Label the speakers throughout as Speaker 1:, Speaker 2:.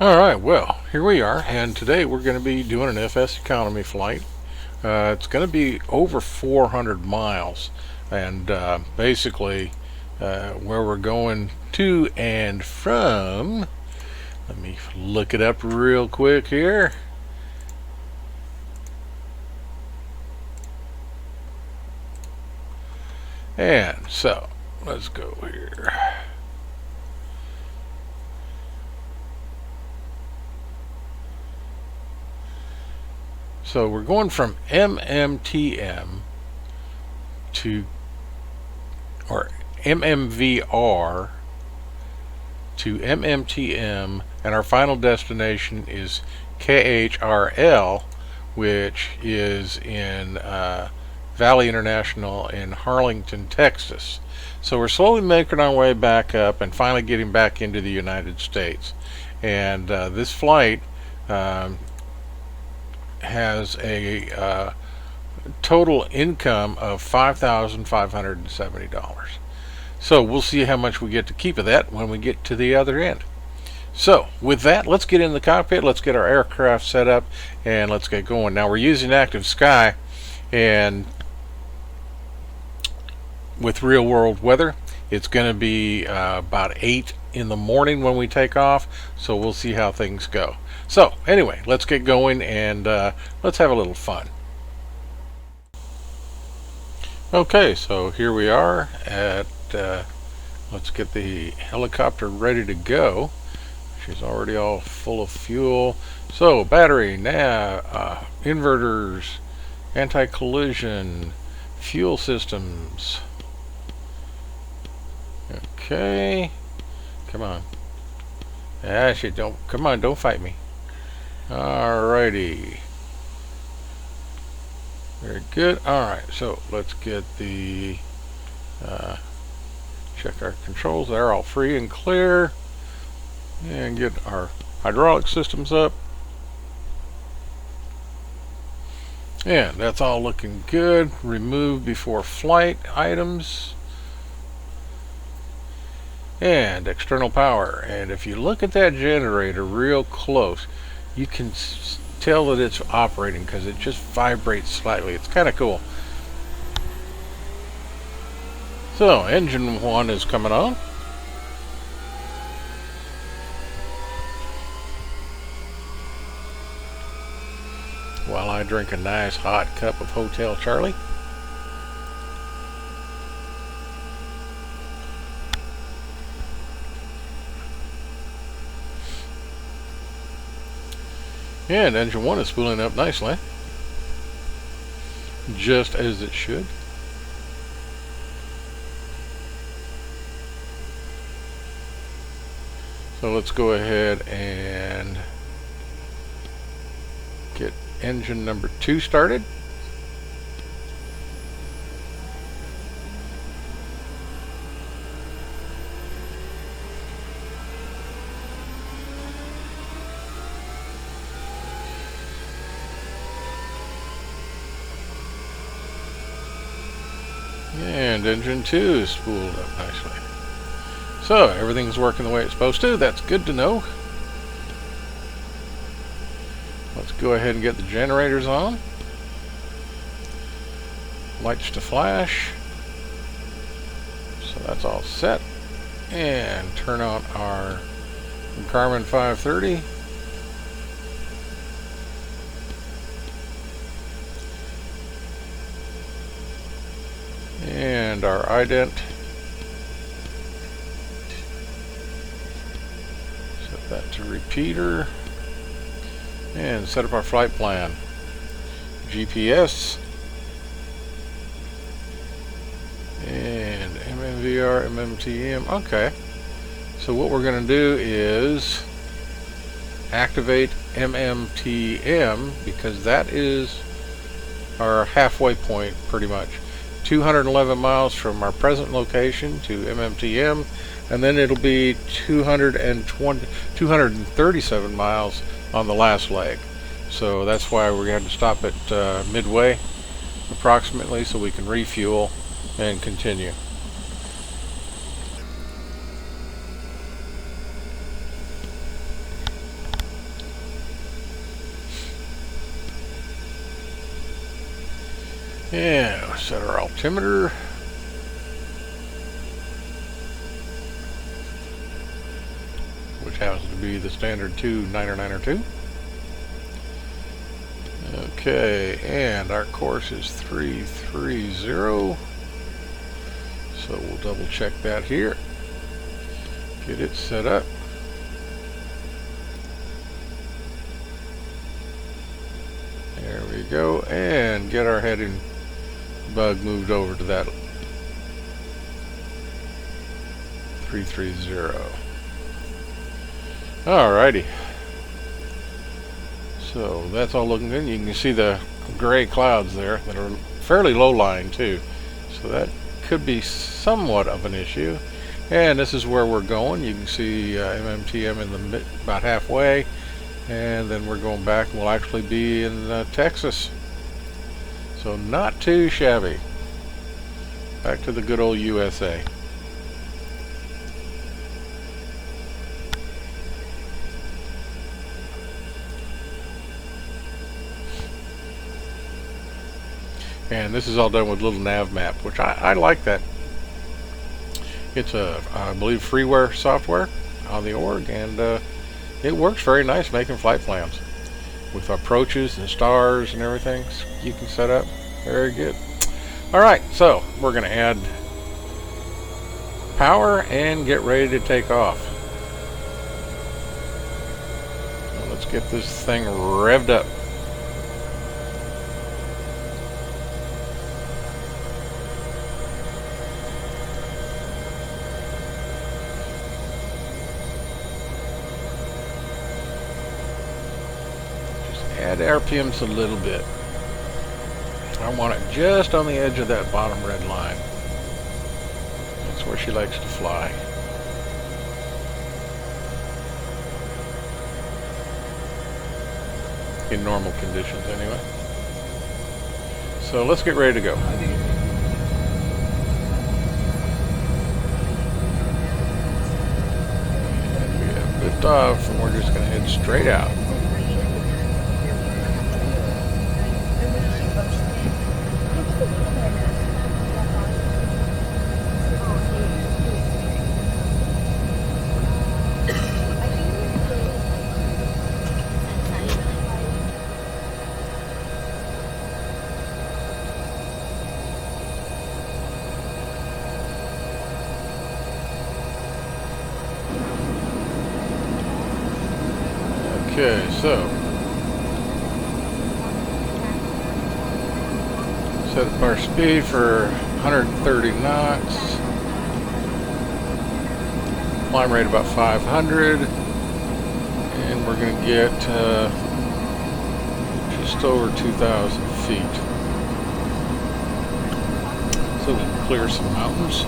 Speaker 1: Alright, well, here we are, and today we're going to be doing an FSEconomy flight. It's going to be over 400 miles, and basically where we're going to and from. Let me look it up real quick here. And so, let's go here. So we're going from MMTM to, or MMVR to MMTM, and our final destination is KHRL, which is in Valley International in Harlingen, Texas. So we're slowly making our way back up and finally getting back into the United States. And this flight has a total income of $5,570. So we'll see how much we get to keep of that when we get to the other end. So with that, let's get in the cockpit, let's get our aircraft set up, and let's get going. Now we're using Active Sky, and with real world weather, it's going to be about 8 in the morning when we take off, so we'll see how things go. So anyway, let's get going, and let's have a little fun. Okay, so here we are at let's get the helicopter ready to go. She's already all full of fuel. So battery, nav, inverters, anti-collision, fuel systems. Okay, come on. Actually, come on, don't fight me. Alrighty. Very good. Alright, so let's get the check our controls. They're all free and clear. And get our hydraulic systems up. And that's all looking good. Remove before flight items. And external power. And if you look at that generator real close, you can tell that it's operating because it just vibrates slightly. It's kind of cool. So engine 1 is coming on. While I drink a nice hot cup of Hotel Charlie. And engine 1 is spooling up nicely, just as it should. So let's go ahead and get engine number 2 started. And engine 2 is spooled up nicely. So everything's working the way it's supposed to. That's good to know. Let's go ahead and get the generators on. Lights to flash. So that's all set. And turn on our Garmin 530. And our ident. Set that to repeater. And set up our flight plan. GPS. And MMVR, MMTM. Okay. So what we're going to do is activate MMTM, because that is our halfway point pretty much. 211 miles from our present location to MMTM, and then it'll be 237 miles on the last leg. So that's why we're going to stop at midway approximately, so we can refuel and continue. And we'll set our altimeter. Which happens to be the standard 2992. Okay, and our course is 330. So we'll double check that here. Get it set up. There we go, and get our heading bug moved over to that 330. Alrighty. So that's all looking good. You can see the gray clouds there that are fairly low lying too. So that could be somewhat of an issue. And this is where we're going. You can see MMTM in the about halfway. And then we're going back and we'll actually be in Texas. So not too shabby. Back to the good old USA. And this is all done with little nav map, which I like that. It's a, I believe, freeware software on the org, and it works very nice making flight plans with approaches and stars and everything. You can set up very good. All right, so we're going to add power and get ready to take off. So let's get this thing revved up. Add RPMs a little bit. I want it just on the edge of that bottom red line. That's where she likes to fly. In normal conditions anyway. So let's get ready to go. And we have lift off and we're just going to head straight out. Okay, so set up our speed for 130 knots. Climb rate about 500, and we're going to get just over 2,000 feet. So we can clear some mountains.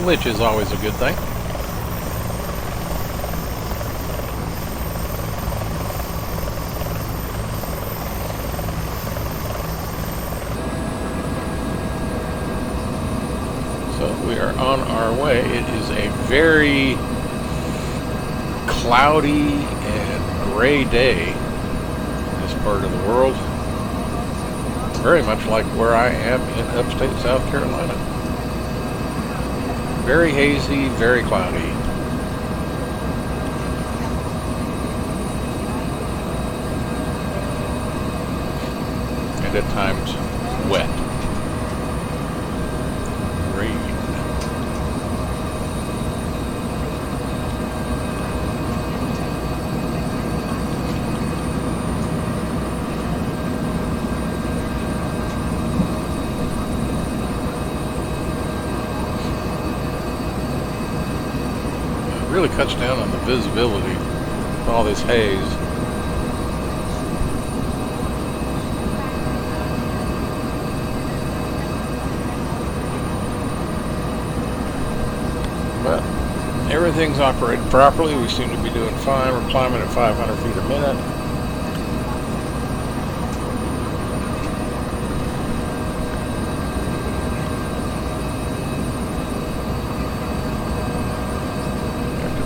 Speaker 1: Which is always a good thing. So we are on our way. It is a very cloudy and gray day in this part of the world. Very much like where I am in upstate South Carolina. Very hazy, very cloudy. And at times wet. Rain. Really cuts down on the visibility with all this haze. But everything's operating properly. We seem to be doing fine. We're climbing at 500 feet a minute.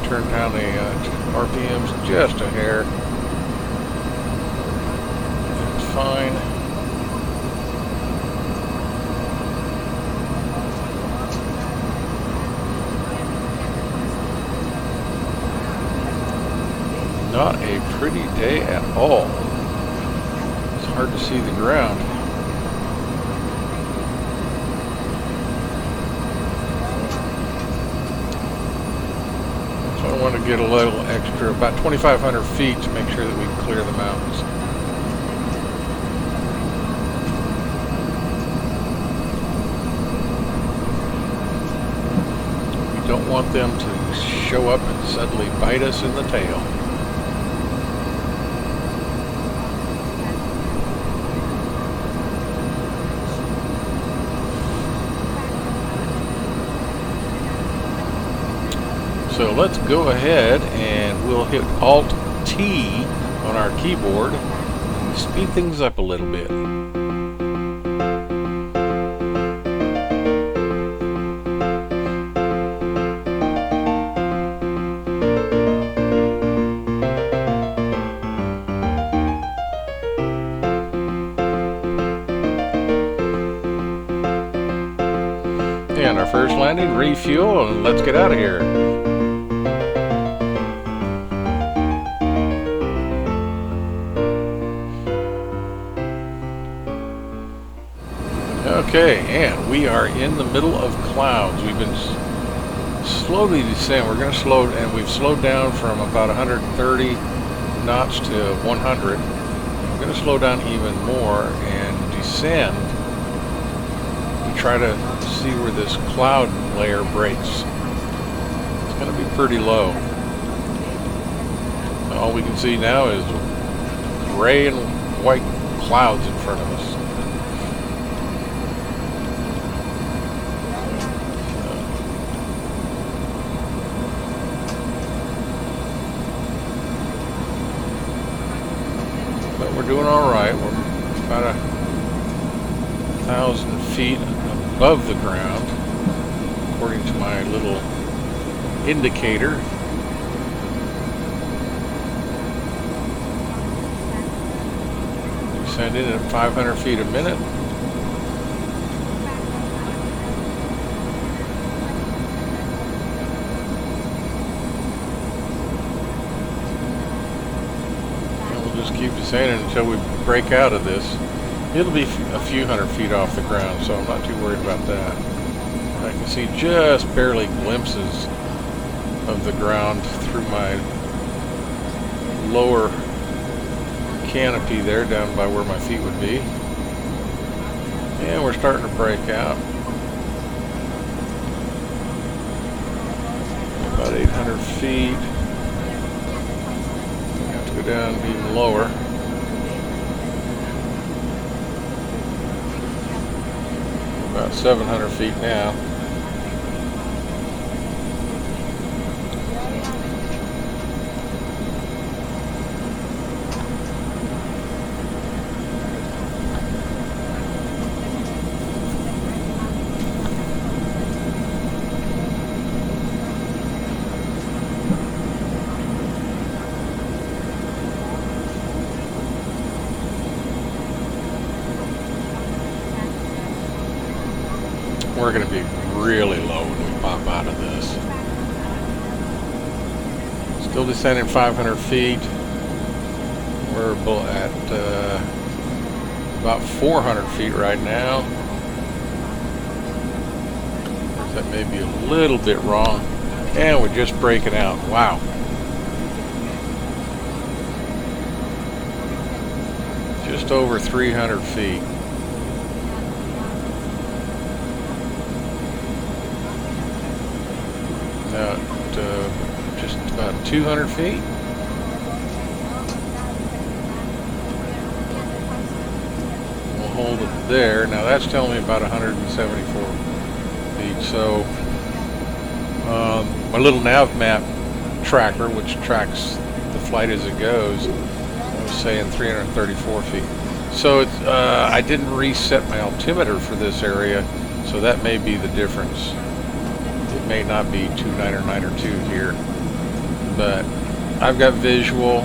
Speaker 1: Turn down the RPMs just a hair. fine. Not a pretty day at all. It's hard to see the ground. So I want to get a little extra, about 2,500 feet to make sure that we can clear the mountains. We don't want them to show up and suddenly bite us in the tail. So let's go ahead and we'll hit Alt-T on our keyboard and speed things up a little bit. And our first landing, refuel, and let's get out of here. Okay, and we are in the middle of clouds. We've been slowly descending. We're going to slow, and we've slowed down from about 130 knots to 100. We're going to slow down even more and descend and try to see where this cloud layer breaks. It's going to be pretty low. All we can see now is gray and white clouds in front of us. But we're doing all right. We're about 1,000 feet above the ground, according to my little indicator. Descending at 500 feet a minute. And we'll just keep descending until we break out of this. It'll be a few hundred feet off the ground, so I'm not too worried about that. I can see just barely glimpses of the ground through my lower canopy there, down by where my feet would be. And we're starting to break out. About 800 feet. We have to go down even lower. About 700 feet now. We're going to be really low when we pop out of this. Still descending 500 feet. We're at about 400 feet right now. That may be a little bit wrong. And we're just breaking out. Wow. Just over 300 feet. Just about 200 feet. We'll hold it there. Now that's telling me about 174 feet. So my little nav map tracker, which tracks the flight as it goes, I was saying 334 feet. So it's, I didn't reset my altimeter for this area, so that may be the difference. It may not be 29 or 902 here, but I've got visual.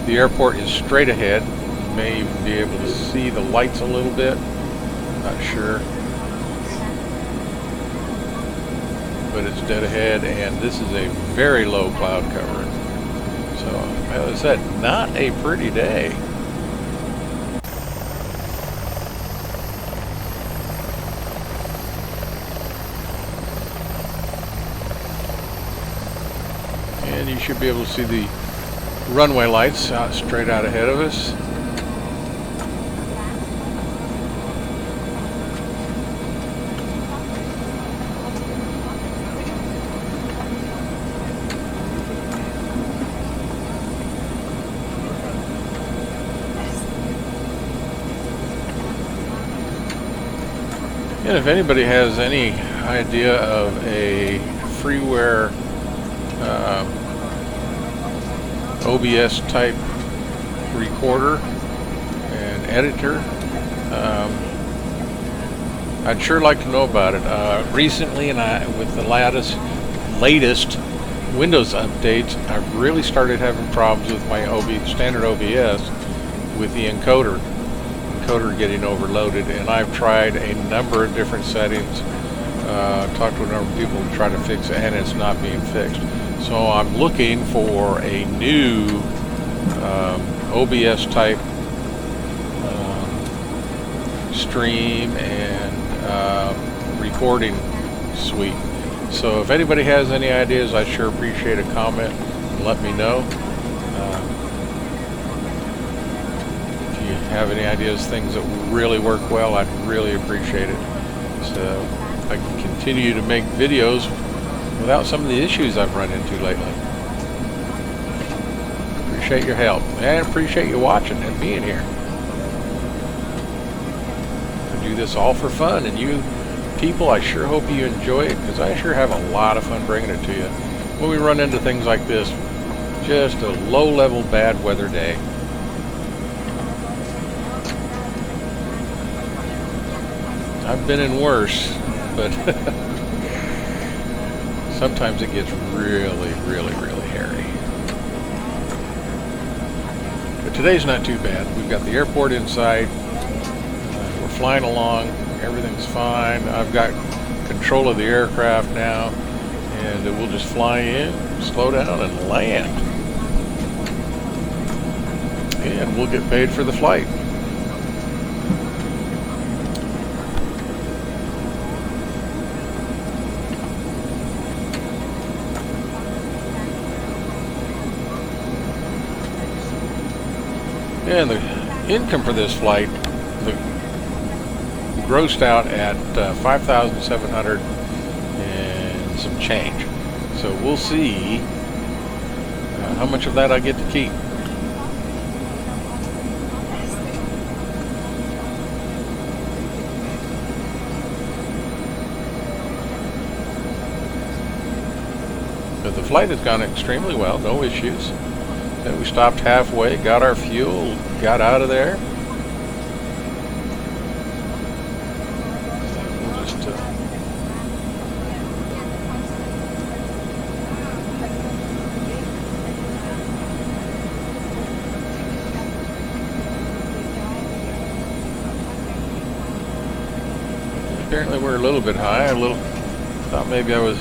Speaker 1: The airport is straight ahead. You may even be able to see the lights a little bit. Not sure. But it's dead ahead, and this is a very low cloud cover. So, as I said, not a pretty day. And you should be able to see the runway lights out straight out ahead of us. And if anybody has any idea of a freeware OBS type recorder and editor, I'd sure like to know about it. Recently, with the latest Windows updates, I've really started having problems with my standard OBS with the encoder getting overloaded, and I've tried a number of different settings, talked to a number of people to try to fix it, and it's not being fixed. So I'm looking for a new OBS type stream and recording suite. So if anybody has any ideas, I'd sure appreciate a comment and let me know. If you have any ideas, things that really work well, I'd really appreciate it. So I can continue to make videos without some of the issues I've run into lately. Appreciate your help, and appreciate you watching and being here. I do this all for fun, and you people, I sure hope you enjoy it, because I sure have a lot of fun bringing it to you. When we run into things like this, just a low-level bad weather day. I've been in worse, but sometimes it gets really, really, really hairy. But today's not too bad. We've got the airport in sight. We're flying along. Everything's fine. I've got control of the aircraft now, and we'll just fly in, slow down, and land. And we'll get paid for the flight. And the income for this flight, grossed out at $5,700 and some change. So we'll see how much of that I get to keep. But the flight has gone extremely well, no issues. And we stopped halfway, got our fuel, got out of there. We'll just apparently we're a little bit high. Thought maybe I was,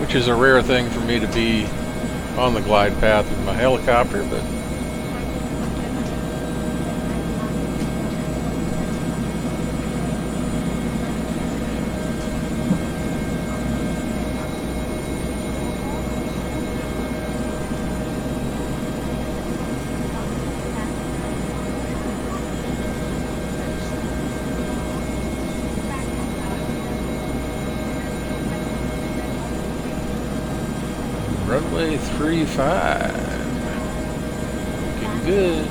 Speaker 1: which is a rare thing for me to be on the glide path with my helicopter, but runway 35. Looking good.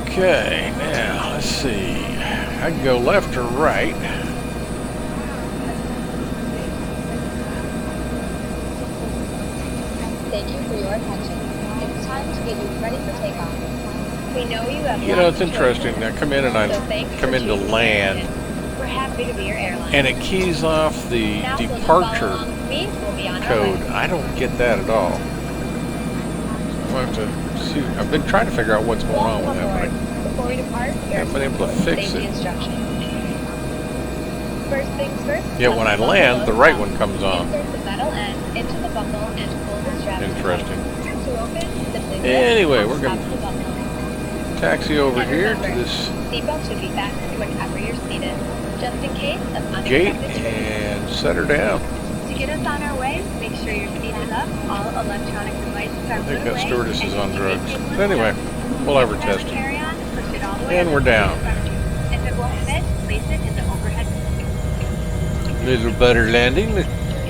Speaker 1: Okay, now let's see. I can go left or right.
Speaker 2: get you ready for takeoff. We know you have
Speaker 1: You know, it's interesting. I come in and I come into land,
Speaker 2: we're happy to be your airline.
Speaker 1: and it keys off the departure code. I don't get that at all. I'll have to see. I've been trying to figure out what's going on with that, but I haven't been able to fix it.
Speaker 2: First things first.
Speaker 1: Yet when I land, the right one comes on.
Speaker 2: Insert the metal end into the buckle and pull the strap.
Speaker 1: Interesting.
Speaker 2: To open, simply
Speaker 1: Anyway, we're
Speaker 2: stop
Speaker 1: going
Speaker 2: the buckle.
Speaker 1: to taxi over
Speaker 2: And
Speaker 1: here
Speaker 2: remember,
Speaker 1: to this
Speaker 2: seatbelt should be fastened whenever you're seated, just in case of
Speaker 1: gate
Speaker 2: unexpected
Speaker 1: and set her down.
Speaker 2: To get us on our way, make sure your seat is up, all electronic devices are
Speaker 1: I think
Speaker 2: put
Speaker 1: that
Speaker 2: away,
Speaker 1: stewardess is
Speaker 2: and
Speaker 1: on
Speaker 2: your
Speaker 1: drugs.
Speaker 2: ticket
Speaker 1: But anyway, we'll have her
Speaker 2: Grab a
Speaker 1: tested.
Speaker 2: carry-on, push it all the way
Speaker 1: And
Speaker 2: up
Speaker 1: we're
Speaker 2: to the
Speaker 1: down.
Speaker 2: front. If it won't fit, place it in the overhead.
Speaker 1: Little butter landing,
Speaker 2: You'll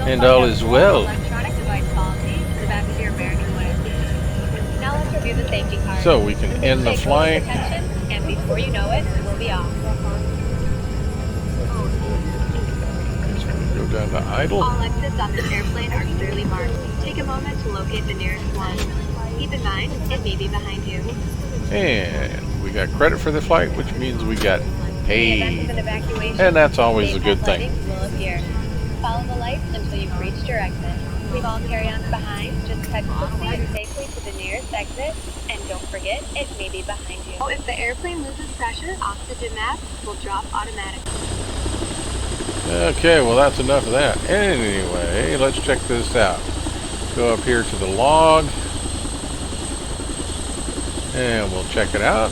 Speaker 1: and
Speaker 2: find
Speaker 1: all
Speaker 2: a
Speaker 1: is
Speaker 2: full
Speaker 1: well.
Speaker 2: electronic device policy to the back of your American way. Now let's review the safety card.
Speaker 1: So we can end the
Speaker 2: Take
Speaker 1: flight.
Speaker 2: close attention, and before you know it, we'll be off.
Speaker 1: Go down to idle.
Speaker 2: All exits on this airplane are clearly marked. Take a moment to locate the nearest one. Keep in mind, it may be behind you.
Speaker 1: And we got credit for the flight, which means we got
Speaker 2: The event
Speaker 1: paid.
Speaker 2: of an evacuation,
Speaker 1: And that's always a good
Speaker 2: daytime
Speaker 1: thing.
Speaker 2: lighting will appear. Follow the lights until you've reached your exit. Leave all carry-ons behind. Just head quickly and safely to the nearest exit. And don't forget, it may be behind you. If the airplane loses pressure, oxygen mask will drop automatically.
Speaker 1: Okay, well that's enough of that. Anyway, let's check this out. Go up here to the log. And we'll check it out.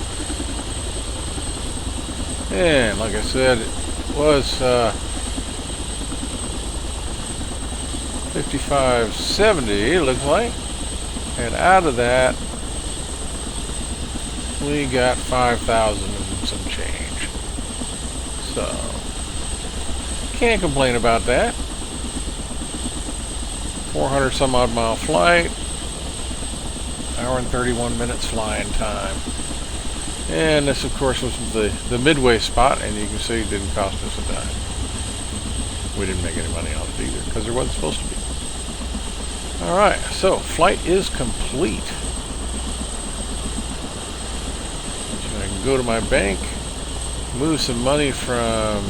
Speaker 1: And like I said, it was 5570, it looks like. And out of that, we got 5,000 and some change. So, can't complain about that. 400 some odd mile flight. Hour and 31 minutes flying time. And this, of course, was the midway spot, and you can see it didn't cost us a dime. We didn't make any money on it either, because there wasn't supposed to be. Alright, so flight is complete. So I can go to my bank, move some money from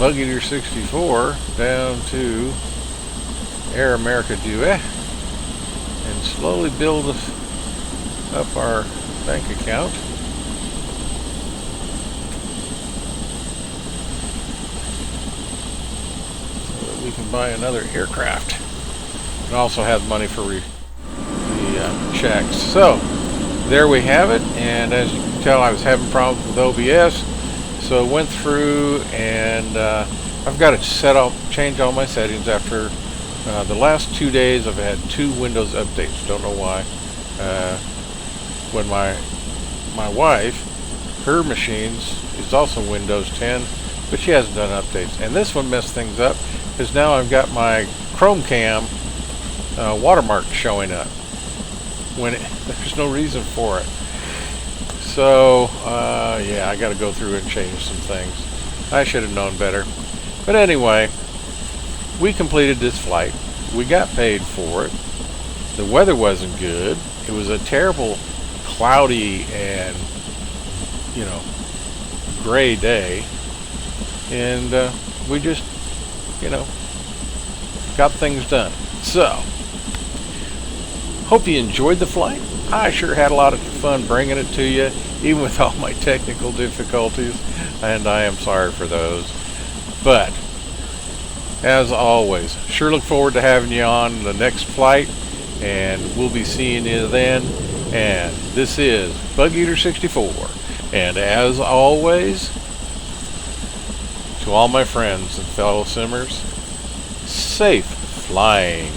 Speaker 1: Bug Eater 64 down to Air America Duet, and slowly build up our bank account. So that we can buy another aircraft. And also have money for the checks. So there we have it, and as you can tell, I was having problems with OBS, so went through and I've got to change all my settings after the last 2 days. I've had 2 Windows updates. Don't know why. When my wife, her machines is also Windows 10, but she hasn't done updates. And this one messed things up because now I've got my Chrome Cam watermark showing up when there's no reason for it. So yeah, I got to go through and change some things. I should have known better. But anyway, we completed this flight. We got paid for it. The weather wasn't good. It was a terrible cloudy and, you know, gray day. And we just, you know, got things done. So, hope you enjoyed the flight. I sure had a lot of fun bringing it to you, even with all my technical difficulties, and I am sorry for those. But, as always, sure look forward to having you on the next flight, and we'll be seeing you then. And this is Bug Eater 64, and as always, to all my friends and fellow simmers, safe flying.